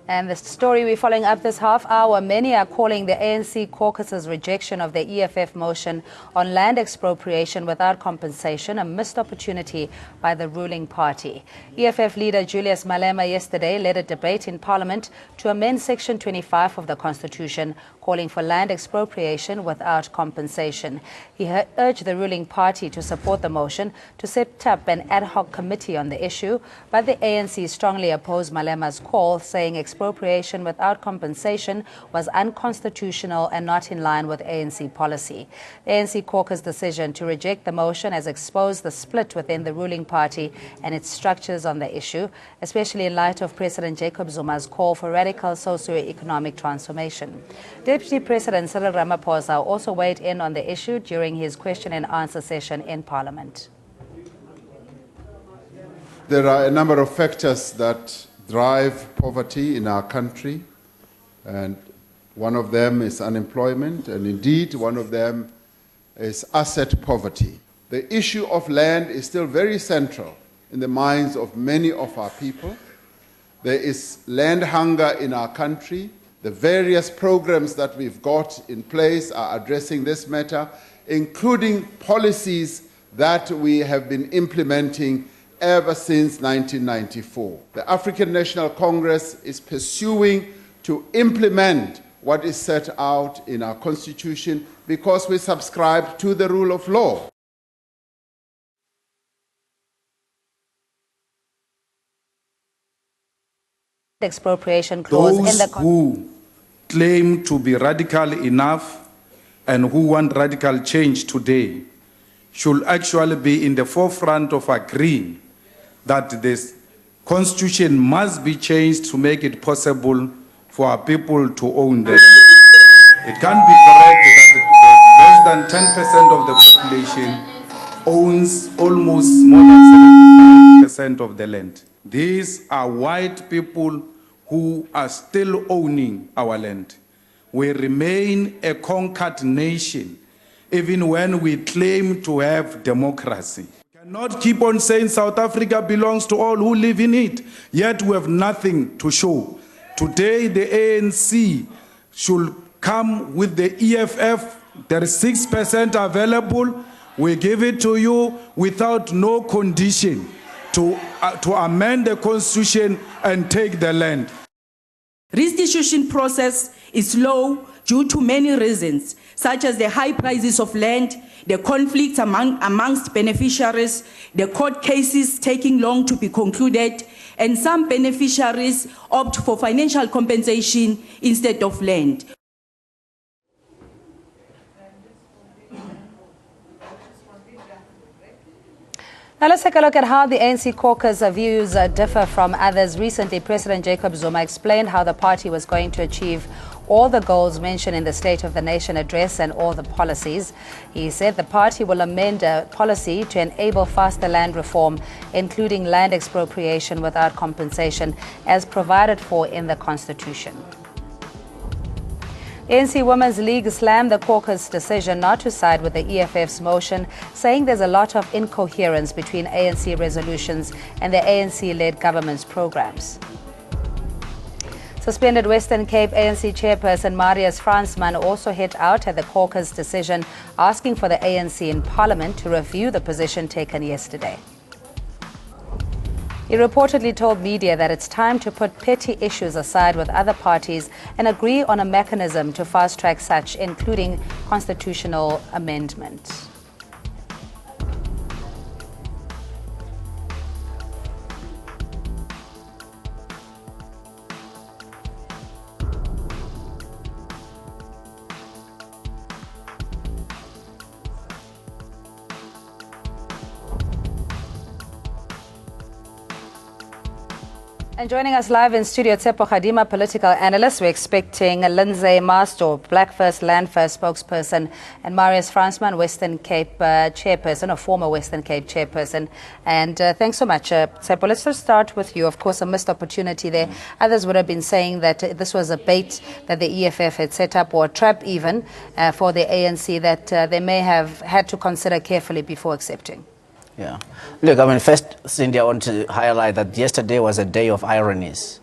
And the story we're following up this half hour, many are calling the ANC caucus's rejection of the EFF motion on land expropriation without compensation a missed opportunity by the ruling party. EFF leader Julius Malema yesterday led a debate in Parliament to amend Section 25 of the Constitution, calling for land expropriation without compensation. He urged the ruling party to support the motion to set up an ad hoc committee on the issue, but the ANC strongly opposed Malema's call, saying expropriation without compensation was unconstitutional and not in line with ANC policy. The ANC caucus decision to reject the motion has exposed the split within the ruling party and its structures on the issue, especially in light of President Jacob Zuma's call for radical socio-economic transformation. Deputy President Cyril Ramaphosa also weighed in on the issue during his question and answer session in Parliament. There are a number of factors that drive poverty in our country, and one of them is unemployment, and indeed one of them is asset poverty. The issue of land is still very central in the minds of many of our people. There is land hunger in our country. The various programs that we've got in place are addressing this matter, including policies that we have been implementing ever since 1994. The African National Congress is pursuing to implement what is set out in our Constitution because we subscribe to the rule of law. Expropriation clause in the who claim to be radical enough and who want radical change today should actually be in the forefront of agreeing that this Constitution must be changed to make it possible for our people to own the land. It can't be correct that less than 10% of the population owns almost more than 75% of the land. These are white people who are still owning our land. We remain a conquered nation, even when we claim to have democracy. We cannot keep on saying South Africa belongs to all who live in it, yet we have nothing to show. Today, the ANC should come with the EFF. There is 6% available. We give it to you without no condition to amend the Constitution and take the land. Restitution process is slow due to many reasons, such as the high prices of land, the conflicts amongst beneficiaries, the court cases taking long to be concluded, and some beneficiaries opt for financial compensation instead of land. Now let's take a look at how the ANC caucus views differ from others. Recently, President Jacob Zuma explained how the party was going to achieve all the goals mentioned in the State of the Nation address and all the policies. He said the party will amend a policy to enable faster land reform, including land expropriation without compensation, as provided for in the Constitution. ANC Women's League slammed the caucus decision not to side with the EFF's motion, saying there's a lot of incoherence between ANC resolutions and the ANC-led government's programs. Suspended Western Cape ANC chairperson Marius Fransman also hit out at the caucus decision, asking for the ANC in Parliament to review the position taken yesterday. He reportedly told media that it's time to put petty issues aside with other parties and agree on a mechanism to fast-track such, including constitutional amendment. And joining us live in studio, Tsepo Khadima, political analyst. We're expecting Lindsay Master, Black First, Land First spokesperson, and Marius Fransman, Western Cape chairperson, or former Western Cape chairperson. And thanks so much, Tsepo. Let's just start with you. Of course, a missed opportunity there. Others would have been saying that this was a bait that the EFF had set up, or a trap even, for the ANC that they may have had to consider carefully before accepting. Yeah. Look, I mean, first, Cindy, I want to highlight that yesterday was a day of ironies.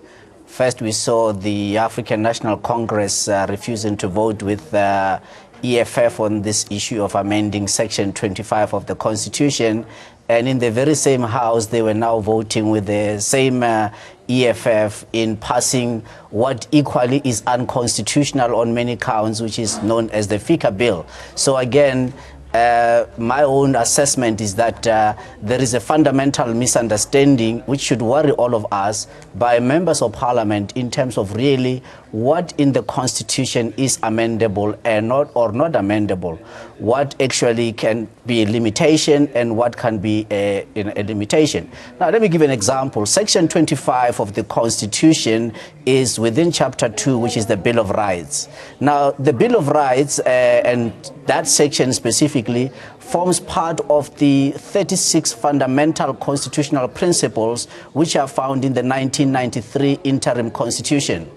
First, we saw the African National Congress refusing to vote with EFF on this issue of amending Section 25 of the Constitution. And in the very same House, they were now voting with the same EFF in passing what equally is unconstitutional on many counts, which is known as the FICA bill. So again, my own assessment is that there is a fundamental misunderstanding which should worry all of us by members of Parliament in terms of really what in the Constitution is amendable and not amendable, what actually can be a limitation and what can be a limitation. Now let me give an example. Section 25 of the Constitution is within Chapter 2, which is the Bill of Rights. Now the Bill of Rights and that section specifically forms part of the 36 fundamental constitutional principles which are found in the 1993 interim constitution.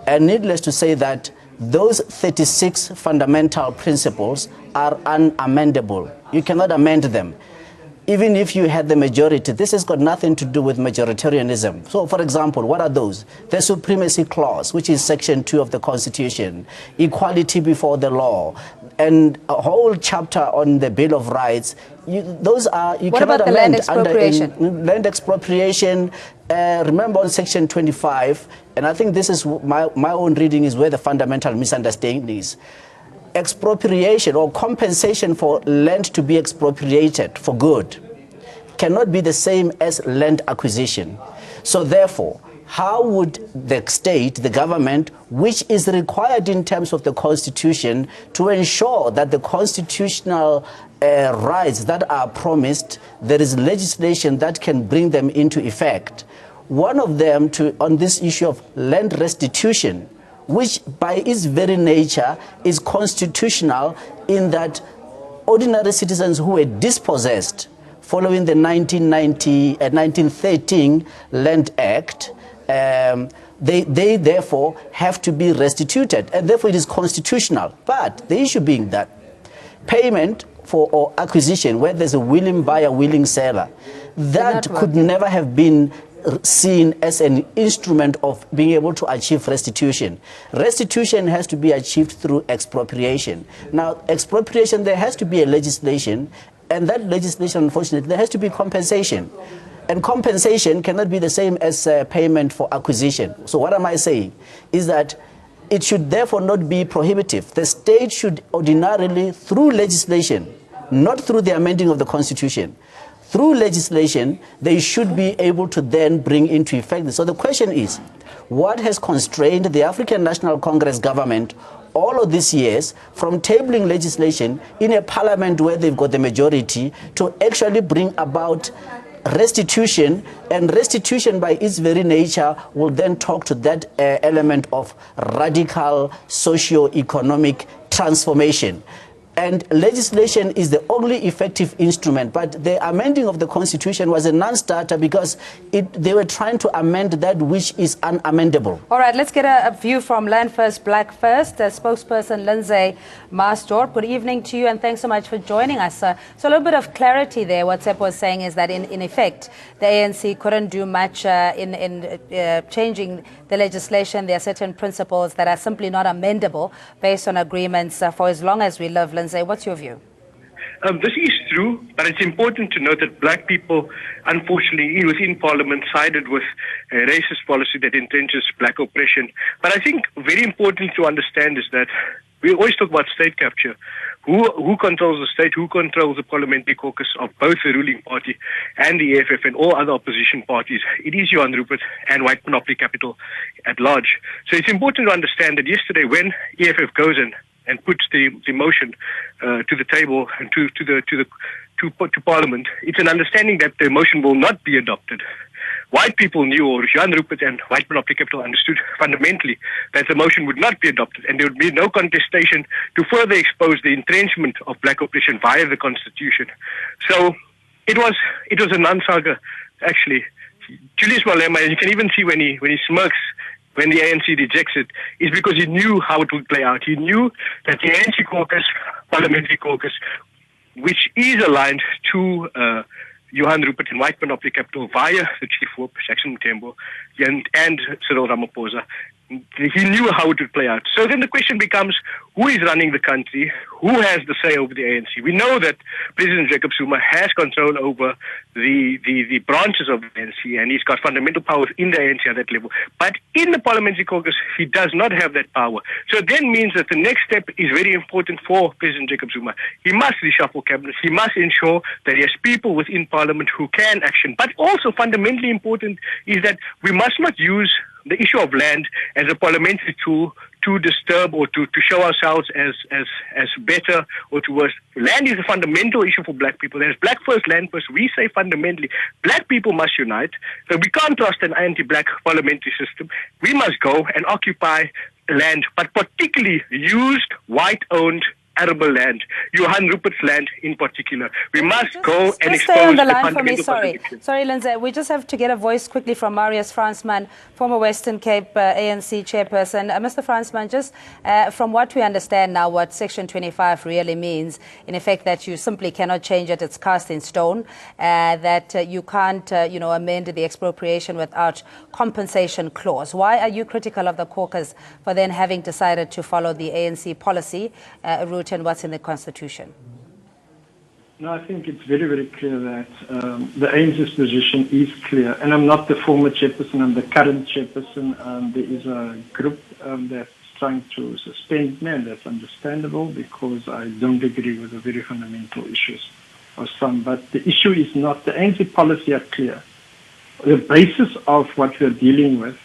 And needless to say that those 36 fundamental principles are unamendable. You cannot amend them. Even if you had the majority, this has got nothing to do with majoritarianism. So, for example, what are those? The Supremacy Clause, which is Section 2 of the Constitution, equality before the law, and a whole chapter on the Bill of Rights. Those are, you what cannot about the amend land expropriation? Land expropriation, remember on Section 25, and I think this is my own reading is where the fundamental misunderstanding is. Expropriation or compensation for land to be expropriated for good cannot be the same as land acquisition. So therefore, how would the state, the government, which is required in terms of the Constitution to ensure that the constitutional rights that are promised, there is legislation that can bring them into effect. One of them on this issue of land restitution, which by its very nature is constitutional in that ordinary citizens who were dispossessed following the 1913 Land Act, they therefore have to be restituted, and therefore it is constitutional. But the issue being that payment for or acquisition, where there's a willing buyer, willing seller, that could never have been seen as an instrument of being able to achieve restitution. Restitution has to be achieved through expropriation. Now, expropriation, there has to be a legislation, and that legislation, unfortunately, there has to be compensation. And compensation cannot be the same as payment for acquisition. So what am I saying? Is that it should therefore not be prohibitive. The state should ordinarily, through legislation, not through the amending of the Constitution, through legislation, they should be able to then bring into effect. So the question is, what has constrained the African National Congress government all of these years from tabling legislation in a parliament where they've got the majority to actually bring about restitution? And restitution by its very nature will then talk to that element of radical socio-economic transformation. And legislation is the only effective instrument, but the amending of the Constitution was a non-starter because they were trying to amend that which is unamendable. All right, let's get a view from Land First, Black First, spokesperson Lindsay Maasdorp. Good evening to you, and thanks so much for joining us. So a little bit of clarity there. What Sepp was saying is that in effect, the ANC couldn't do much in changing the legislation. There are certain principles that are simply not amendable based on agreements for as long as we live. Lindsay, what's your view? This is true, but it's important to note that black people, unfortunately, within Parliament sided with a racist policy that entrenches black oppression. But I think very important to understand is that we always talk about state capture. Who controls the state? Who controls the Parliamentary Caucus of both the ruling party and the EFF and all other opposition parties? It is Johan Rupert and white monopoly capital at large. So it's important to understand that yesterday when EFF goes in and puts the motion to the table and to Parliament, it's an understanding that the motion will not be adopted. White people knew, or Johan Rupert and white monopoly capital understood fundamentally that the motion would not be adopted, and there would be no contestation to further expose the entrenchment of black oppression via the Constitution. So it was a non-saga, actually. Julius Malema, and you can even see when he smirks when the ANC rejects it, is because he knew how it would play out. He knew that the ANC caucus, Parliamentary Caucus, which is aligned to Johan Rupert and white monopoly capital via the Chief Whip, Jackson Mthembu, and Cyril Ramaphosa. He knew how it would play out. So then the question becomes, who is running the country? Who has the say over the ANC? We know that President Jacob Zuma has control over the branches of the ANC, and he's got fundamental powers in the ANC at that level. But in the Parliamentary Caucus, he does not have that power. So it then means that the next step is very important for President Jacob Zuma. He must reshuffle cabinet. He must ensure that he has people within Parliament who can action. But also fundamentally important is that we must not use the issue of land as a parliamentary tool to disturb or to show ourselves as better or to worse. Land is a fundamental issue for black people. There's black first, land first. We say fundamentally, black people must unite. So we can't trust an anti-black parliamentary system. We must go and occupy land, but particularly used, white-owned, arable land, Johan Rupert's land in particular. We must go and expose stay on the line the for me. fundamental Sorry, Lindsay. We just have to get a voice quickly from Marius Fransman, former Western Cape ANC chairperson. Mr. Fransman, just from what we understand now, what Section 25 really means, in effect, that you simply cannot change it; it's cast in stone. That you can't, amend the expropriation without compensation clause. Why are you critical of the caucus for then having decided to follow the ANC policy route and what's in the Constitution? No, I think it's very, very clear that the ANC's position is clear. And I'm not the former chairperson, I'm the current chairperson. There is a group that's trying to suspend me, and that's understandable because I don't agree with the very fundamental issues of some. But the issue is not, the ANC policy are clear. The basis of what we're dealing with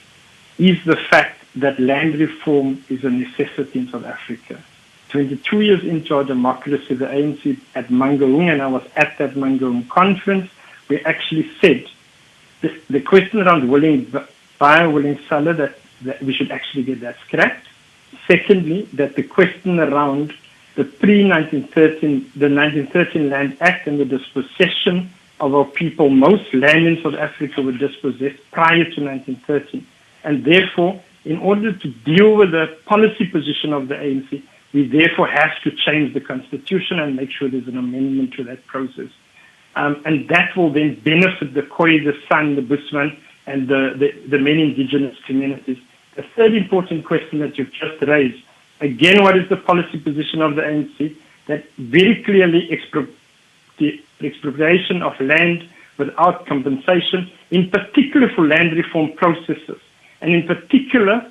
is the fact that land reform is a necessity in South Africa. 22 years into our democracy, the ANC at Mangaung, and I was at that Mangaung conference, we actually said the question around willing buyer, willing seller, that we should actually get that scrapped. Secondly, that the question around the pre-1913, the 1913 Land Act and the dispossession of our people, most land in South Africa were dispossessed prior to 1913. And therefore, in order to deal with the policy position of the ANC, we therefore have to change the Constitution and make sure there's an amendment to that process. And that will then benefit the Khoi, the San, the Bushman, and the many indigenous communities. The third important question that you've just raised, again, what is the policy position of the ANC? That very clearly the expropriation of land without compensation, in particular for land reform processes, and in particular,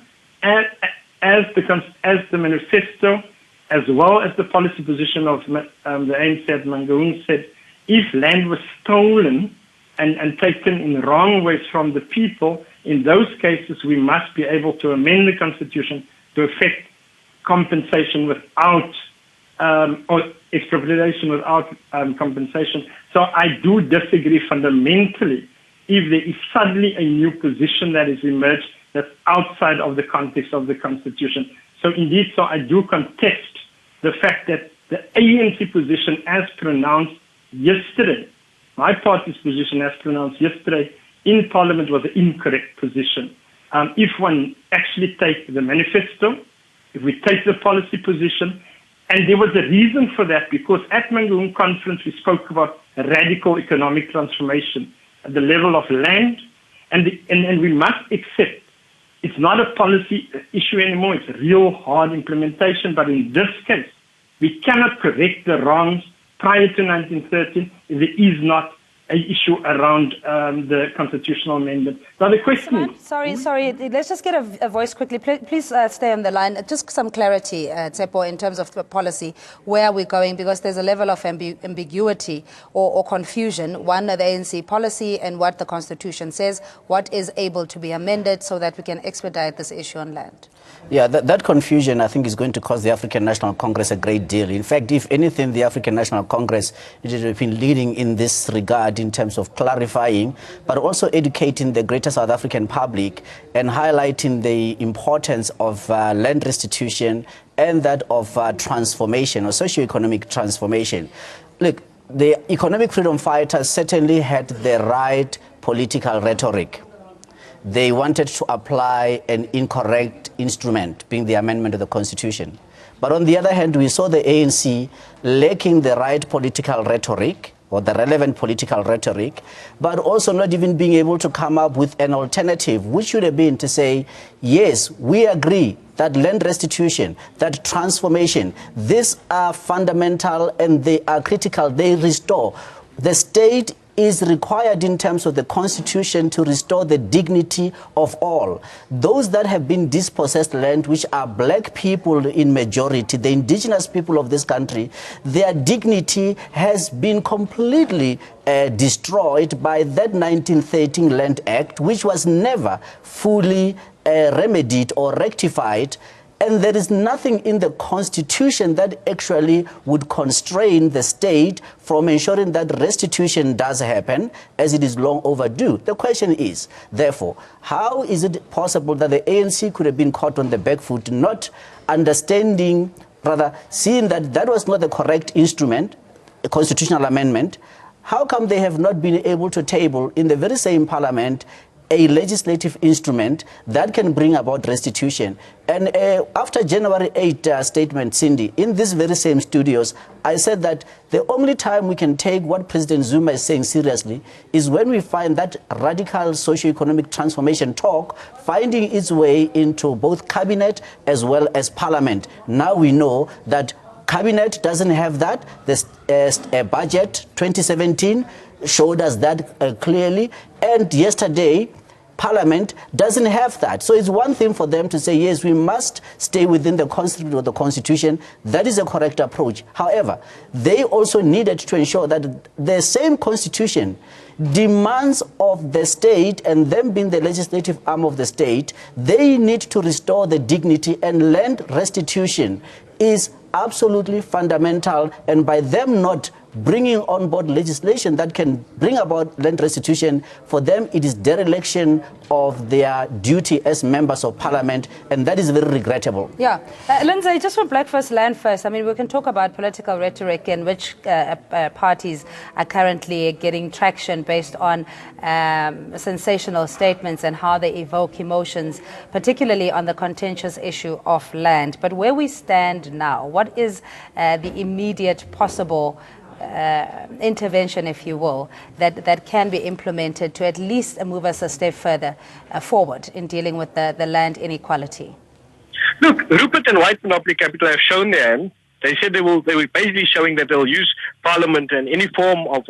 as the manifesto, as well as the policy position of the ANC at Mangaung said, if land was stolen and taken in wrong ways from the people, in those cases we must be able to amend the Constitution to effect compensation without, or expropriation without compensation. So I do disagree fundamentally if there is suddenly a new position that is emerged that's outside of the context of the Constitution. So indeed, I do contest the fact that the ANC position as pronounced yesterday, my party's position as pronounced yesterday in Parliament was an incorrect position. If one actually takes the manifesto, if we take the policy position, and there was a reason for that, because at Mangaung conference we spoke about radical economic transformation at the level of land, and we must accept it's not a policy issue anymore. It's a real hard implementation. But in this case, we cannot correct the wrongs prior to 1913 if there is not an issue around the constitutional amendment. Now the question is... Sorry. Let's just get a voice quickly. Please stay on the line. Just some clarity, Tsepo, in terms of the policy. Where are we going? Because there's a level of ambiguity or confusion. One, the ANC policy and what the Constitution says. What is able to be amended so that we can expedite this issue on land? Yeah, that confusion, I think, is going to cause the African National Congress a great deal. In fact, if anything, the African National Congress has been leading in this regard in terms of clarifying, but also educating the greater South African public and highlighting the importance of land restitution and that of transformation or socio-economic transformation. Look, the economic freedom fighters certainly had the right political rhetoric. They wanted to apply an incorrect instrument, being the amendment of the Constitution. But on the other hand, we saw the ANC lacking the right political rhetoric or the relevant political rhetoric, but also not even being able to come up with an alternative, which should have been to say, yes, we agree that land restitution, that transformation, these are fundamental and they are critical, they restore. The state is required in terms of the constitution to restore the dignity of all. Those that have been dispossessed land, which are black people in majority, the indigenous people of this country, their dignity has been completely destroyed by that 1913 Land Act, which was never fully remedied or rectified. And there is nothing in the constitution that actually would constrain the state from ensuring that restitution does happen, as it is long overdue. The question is, therefore, how is it possible that the ANC could have been caught on the back foot, not understanding, rather seeing that that was not the correct instrument, a constitutional amendment? How come they have not been able to table in the very same parliament a legislative instrument that can bring about restitution? And after January 8 statement, Cindy, in these very same studios, I said that the only time we can take what President Zuma is saying seriously is when we find that radical socio-economic transformation talk finding its way into both cabinet as well as parliament. Now we know that cabinet doesn't have that. The budget 2017 showed us that clearly, and yesterday Parliament doesn't have that. So it's one thing for them to say, yes, we must stay within the constitution of the Constitution. That is a correct approach. However, they also needed to ensure that the same Constitution demands of the state, and them being the legislative arm of the state, they need to restore the dignity, and land restitution is absolutely fundamental. And by them not bringing on board legislation that can bring about land restitution, for them it is dereliction of their duty as members of parliament, and that is very regrettable. Yeah. Lindsay, just from Black First Land First, I mean, we can talk about political rhetoric and which parties are currently getting traction based on sensational statements and how they evoke emotions, particularly on the contentious issue of land. But where we stand now, what is the immediate possible intervention, if you will, that can be implemented to at least move us a step further forward in dealing with the land inequality? Look, Rupert and White Monopoly Capital have shown their hand. They said they were basically showing that they'll use Parliament and any form of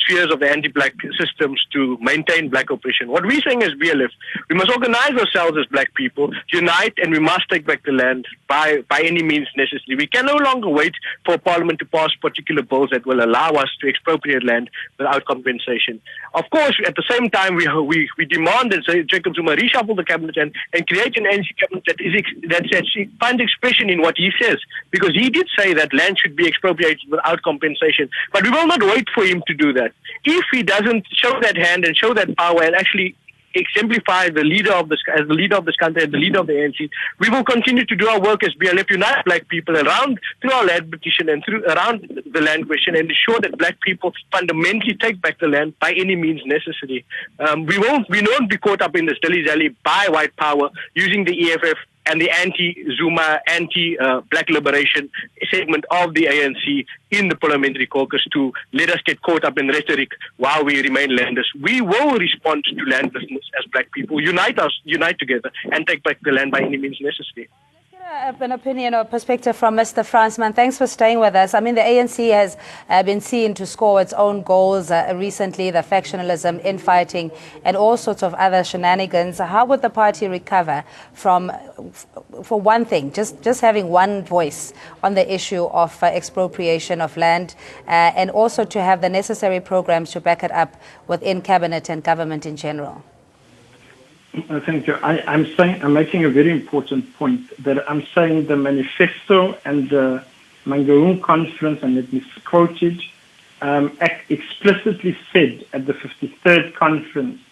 spheres of the anti-black systems to maintain black oppression. What we're saying as BLF, we must organize ourselves as black people, unite, and we must take back the land by any means necessary. We can no longer wait for Parliament to pass particular bills that will allow us to expropriate land without compensation. Of course, at the same time, we demand that Jacob Zuma reshuffle the cabinet and create an ANC cabinet that finds expression in what he says, because he did say that land should be expropriated without compensation. But we will not wait for him to do that. If he doesn't show that hand and show that power and actually exemplify the leader of this, as the leader of this country, as the leader of the ANC, we will continue to do our work as BLF, unite black people around through our land petition and around the land question, and ensure that black people fundamentally take back the land by any means necessary. We won't be caught up in this dilly-dally by white power using the EFF and the anti-Zuma, anti-black liberation segment of the ANC in the Parliamentary Caucus to let us get caught up in rhetoric while we remain landless. We will respond to landlessness as black people, unite together, and take back the land by any means necessary. An opinion or perspective from Mr. Fransman. Thanks for staying with us. I mean, the ANC has been seen to score its own goals recently, the factionalism, infighting, and all sorts of other shenanigans. How would the party recover from, for one thing, just having one voice on the issue of expropriation of land, and also to have the necessary programs to back it up within cabinet and government in general? Thank you. I'm making a very important point, that I'm saying the manifesto and the Mangaung conference, and let me quote it, explicitly said at the 53rd conference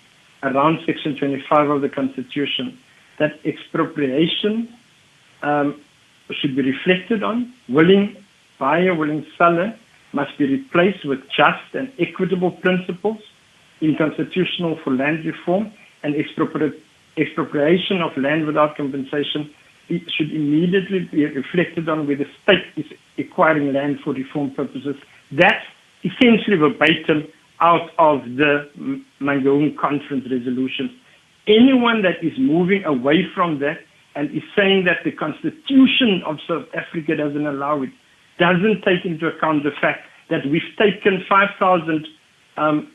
around Section 25 of the Constitution that expropriation should be reflected on. Willing buyer, willing seller must be replaced with just and equitable principles in constitutional for land reform, and expropriation of land without compensation should immediately be reflected on where the state is acquiring land for reform purposes. That essentially verbatim out of the Mangaung Conference resolutions. Anyone that is moving away from that and is saying that the Constitution of South Africa doesn't allow it, doesn't take into account the fact that we've taken 5,000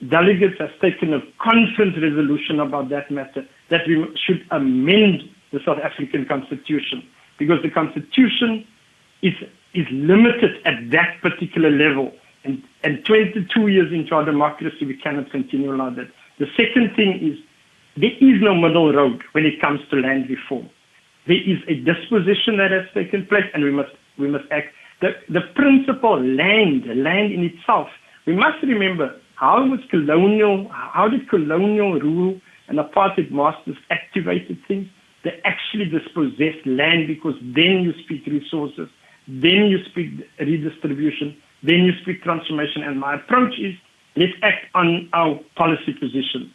delegates has taken a conference resolution about that matter, that we should amend the South African Constitution, because the Constitution is limited at that particular level. And 22 years into our democracy, we cannot continue like that. The second thing is, there is no middle road when it comes to land reform. There is a disposition that has taken place, and we must act. The principle land in itself, we must remember how did colonial rule and apartheid masters activated things? They actually dispossessed land, because then you speak resources, then you speak redistribution, then you speak transformation. And my approach is, let's act on our policy position.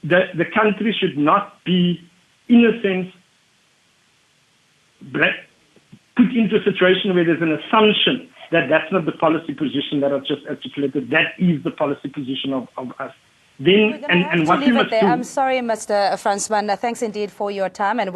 The country should not be, in a sense, put into a situation where there's an assumption that that's not the policy position that I've just articulated. That is the policy position of us. Then, and what we must do. I'm sorry, Mr. Fransman. Thanks indeed for your time. And